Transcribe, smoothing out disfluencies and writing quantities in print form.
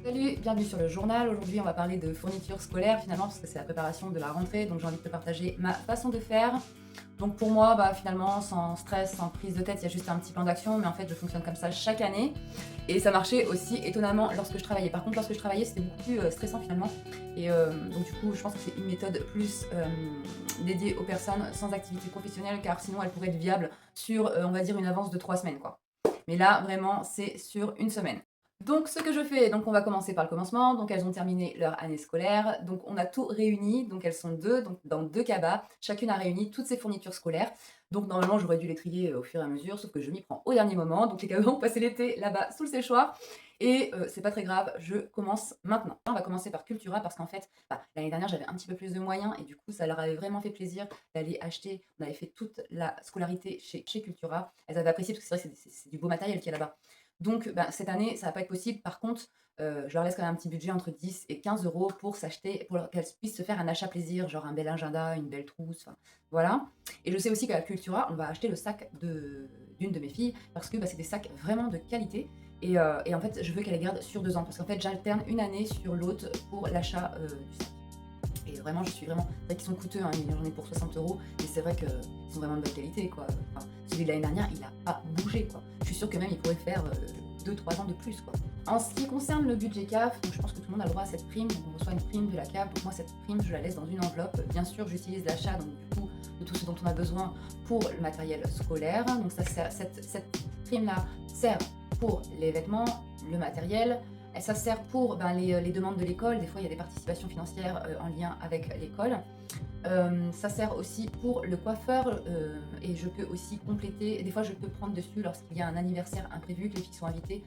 Salut, bienvenue sur le journal. Aujourd'hui, on va parler de fourniture scolaire finalement, parce que c'est la préparation de la rentrée, donc j'ai envie de te partager ma façon de faire. Donc pour moi, finalement, sans stress, sans prise de tête, il y a juste un petit plan d'action, mais en fait, je fonctionne comme ça chaque année. Et ça marchait aussi étonnamment lorsque je travaillais. Par contre, lorsque je travaillais, c'était beaucoup plus stressant finalement. Et donc du coup, je pense que c'est une méthode plus dédiée aux personnes sans activité professionnelle, car sinon, elle pourrait être viable sur, on va dire, une avance de 3 semaines, quoi. Mais là, vraiment, c'est sur une semaine. Donc, ce que je fais, donc on va commencer par le commencement. Donc, elles ont terminé leur année scolaire. Donc, on a tout réuni. Donc, elles sont deux, donc dans deux cabas. Chacune a réuni toutes ses fournitures scolaires. Donc, normalement, j'aurais dû les trier au fur et à mesure, sauf que je m'y prends au dernier moment. Donc, les cabas ont passé l'été là-bas sous le séchoir. Et c'est pas très grave, je commence maintenant. On va commencer par Cultura parce qu'en fait, l'année dernière, j'avais un petit peu plus de moyens et du coup, ça leur avait vraiment fait plaisir d'aller acheter. On avait fait toute la scolarité chez Cultura. Elles avaient apprécié parce que c'est vrai que c'est du beau matériel qu'il y a là-bas. Donc, cette année, ça va pas être possible. Par contre, je leur laisse quand même un petit budget entre 10 et 15 euros pour s'acheter, pour qu'elles puissent se faire un achat plaisir, genre un bel agenda, une belle trousse, enfin, voilà. Et je sais aussi qu'à Cultura, on va acheter le sac d'une de mes filles parce que c'est des sacs vraiment de qualité. Et en fait, je veux qu'elle les garde sur 2 ans parce qu'en fait, j'alterne une année sur l'autre pour l'achat du sac. Et vraiment, je suis vraiment. C'est vrai qu'ils sont coûteux, hein, j'en ai pour 60 euros, et c'est vrai qu'ils sont vraiment de bonne qualité, quoi. Enfin, celui de l'année dernière, il n'a pas bougé, quoi. Je suis sûre que même il pourrait faire 2-3 ans de plus, quoi. En ce qui concerne le budget CAF, donc je pense que tout le monde a le droit à cette prime, donc on reçoit une prime de la CAF, donc moi cette prime je la laisse dans une enveloppe. Bien sûr, j'utilise l'achat donc du coup de tout ce dont on a besoin pour le matériel scolaire. Donc cette prime-là sert pour les vêtements, le matériel, et ça sert pour les demandes de l'école. Des fois, il y a des participations financières en lien avec l'école. Ça sert aussi pour le coiffeur et je peux aussi compléter. Des fois, je peux prendre dessus lorsqu'il y a un anniversaire imprévu, que les filles sont invitées.